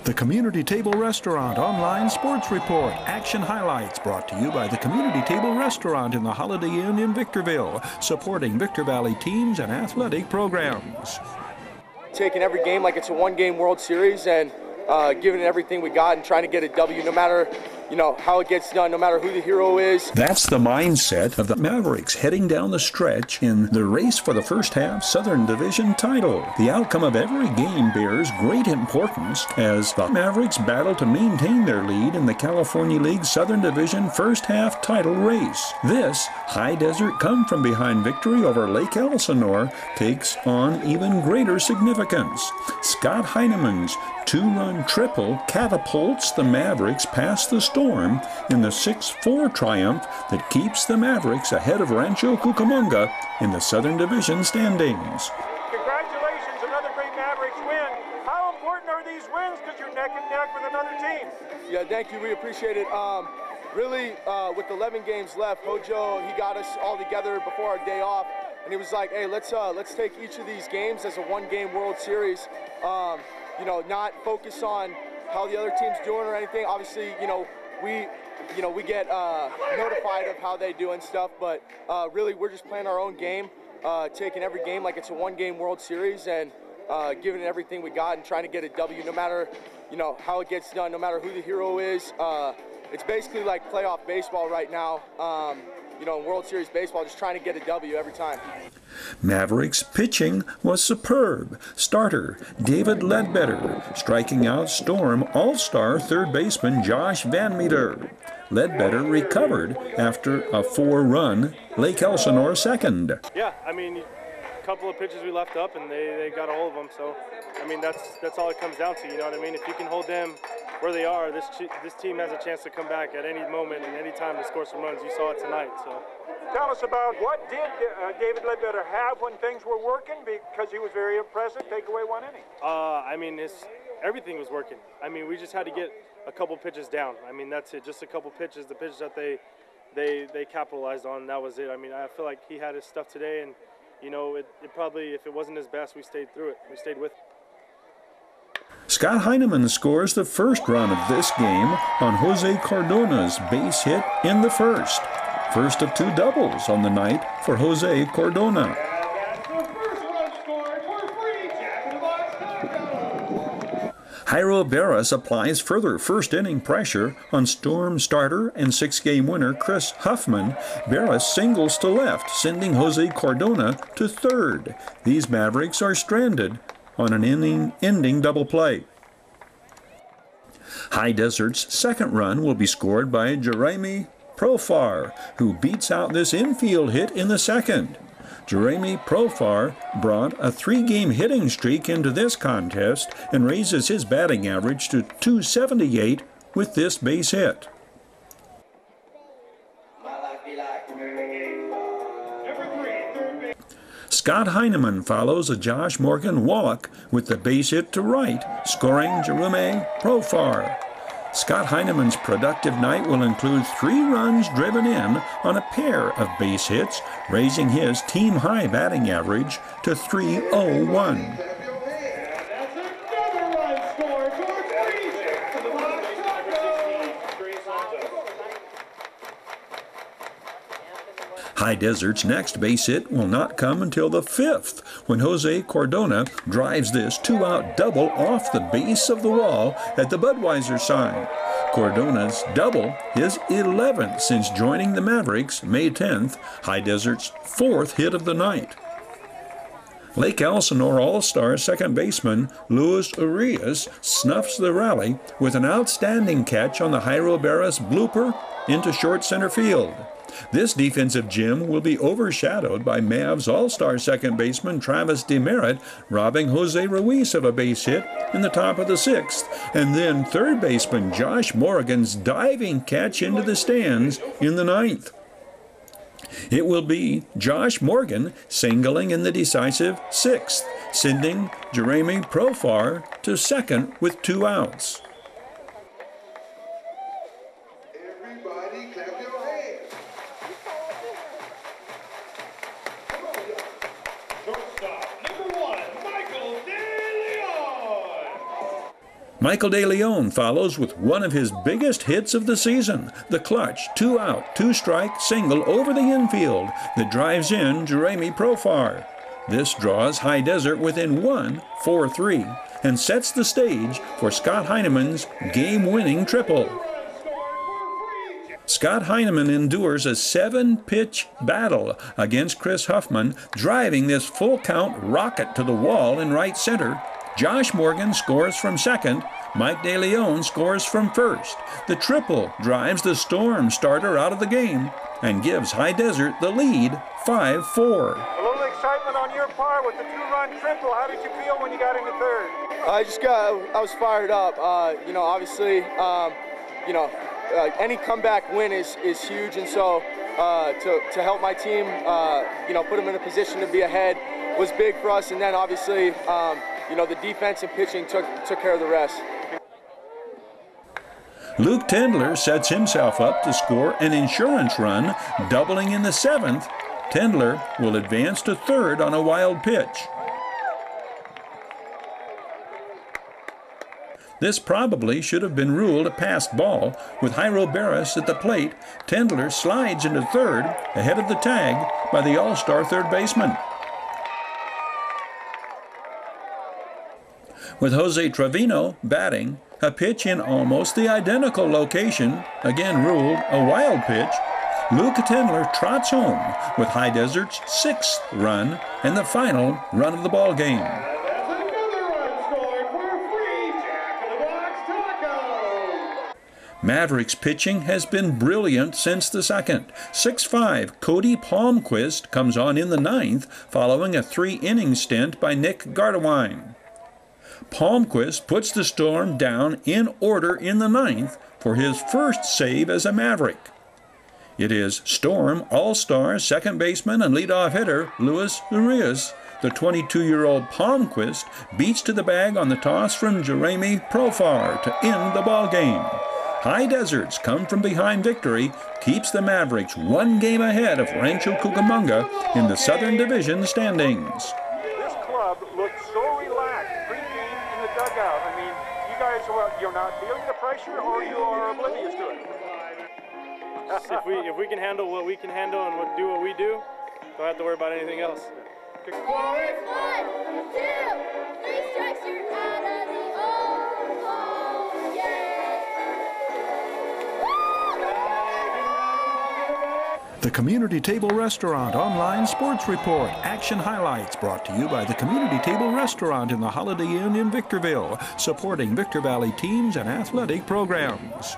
The Community Table Restaurant Online Sports Report. Action highlights brought to you by the Community Table Restaurant in the Holiday Inn in Victorville, supporting Victor Valley teams and athletic programs. Taking every game like it's a one-game World Series and giving it everything we got and trying to get a W no matter how it gets done, no matter who the hero is. That's the mindset of the Mavericks heading down the stretch in the race for the first half Southern Division title. The outcome of every game bears great importance as the Mavericks battle to maintain their lead in the California League Southern Division first half title race. This high desert come from behind victory over Lake Elsinore takes on even greater significance. Scott Heineman's two-run triple catapults the Mavericks past the Storm in the 6-4 triumph that keeps the Mavericks ahead of Rancho Cucamonga in the Southern Division standings. Congratulations, another great Mavericks win. How important are these wins because you're neck and neck with another team? Yeah, thank you. We appreciate it. Really, with 11 games left, Hojo, he got us all together before our day off, and he was like, hey, let's take each of these games as a one-game World Series. Not focus on how the other team's doing or anything. Obviously, we get notified of how they do and stuff, but really we're just playing our own game, taking every game like it's a one-game World Series and giving it everything we got and trying to get a W no matter, how it gets done, no matter who the hero is. It's basically like playoff baseball right now. In World Series baseball, just trying to get a W every time. Mavericks pitching was superb. Starter David Ledbetter striking out Storm Allstar third baseman Josh Van Meter. Ledbetter recovered after a 4-run Lake Elsinore second. Yeah, a couple of pitches we left up and they got a hold of them. So, that's all it comes down to. You know what I mean? If you can hold them where they are, this team has a chance to come back at any moment and any time to score some runs. You saw it tonight. So, tell us about what did David Ledbetter have when things were working, because he was very impressive. Take away one inning. Everything was working. We just had to get a couple pitches down. That's it. Just a couple pitches. The pitches that they capitalized on. That was it. I feel like he had his stuff today, and it probably, if it wasn't his best, we stayed through it. We stayed with it. Scott Heineman scores the first run of this game on Jose Cordona's base hit in the first. First of two doubles on the night for Jose Cordona. Jairo Barras applies further first-inning pressure on Storm starter and six-game winner Chris Huffman. Barras singles to left, sending Jose Cordona to third. These Mavericks are stranded on an inning-ending double play. High Desert's second run will be scored by Jeremy Profar, who beats out this infield hit in the second. Jeremy Profar brought a 3-game hitting streak into this contest and raises his batting average to .278 with this base hit. Scott Heineman follows a Josh Morgan Wallach with the base hit to right, scoring Jerome Profar. Scott Heineman's productive night will include 3 runs driven in on a pair of base hits, raising his team-high batting average to .301. High Desert's next base hit will not come until the 5th, when Jose Cordona drives this 2-out double off the base of the wall at the Budweiser sign. Cordona's double, his 11th since joining the Mavericks May 10th, High Desert's 4th hit of the night. Lake Elsinore All-Star second baseman Luis Urias snuffs the rally with an outstanding catch on the Jairo Barras blooper into short center field. This defensive gem will be overshadowed by Mavs All-Star second baseman Travis Demerit robbing Jose Ruiz of a base hit in the top of the 6th, and then third baseman Josh Morgan's diving catch into the stands in the 9th. It will be Josh Morgan singling in the decisive 6th, sending Jeremy Profar to second with 2 outs. Michael De Leon follows with one of his biggest hits of the season, the clutch 2-out, 2-strike single over the infield that drives in Jeremy Profar. This draws High Desert within 1, 4-3, and sets the stage for Scott Heineman's game-winning triple. Scott Heineman endures a 7-pitch battle against Chris Huffman, driving this full-count rocket to the wall in right center. Josh Morgan scores from second. Mike De Leon scores from first. The triple drives the Storm starter out of the game and gives High Desert the lead, 5-4. A little excitement on your part with the 2-run triple. How did you feel when you got into third? I was fired up. Obviously, any comeback win is huge, and so to help my team, put them in a position to be ahead was big for us. And then obviously, the defense and pitching took care of the rest. Luke Tendler sets himself up to score an insurance run, doubling in the 7th. Tendler will advance to third on a wild pitch. This probably should have been ruled a passed ball. With Jairo Barras at the plate, Tendler slides into third, ahead of the tag by the All-Star third baseman. With Jose Trevino batting, a pitch in almost the identical location, again ruled a wild pitch, Luke Tendler trots home with High Desert's 6th run and the final run of the ball game. Mavericks pitching has been brilliant since the 2nd. 6'5" Cody Palmquist comes on in the 9th following a 3-inning stint by Nick Gardewine. Palmquist puts the Storm down in order in the 9th for his first save as a Maverick. It is Storm All-Star second baseman and leadoff hitter Luis Urias. The 22-year-old Palmquist beats to the bag on the toss from Jeremy Profar to end the ball game. High Deserts come from behind victory, keeps the Mavericks 1 game ahead of Rancho Cucamonga in the Southern Division standings. This club looked so relaxed pre-game in the dugout. I mean, you guys, you're not feeling the pressure, or you are oblivious to it? If we can handle what we can handle and do what we do, don't have to worry about anything else. 1, 2, 3 strikes, you're out of the O. Yeah. The Community Table Restaurant Online Sports Report. Action highlights brought to you by the Community Table Restaurant in the Holiday Inn in Victorville, supporting Victor Valley teams and athletic programs.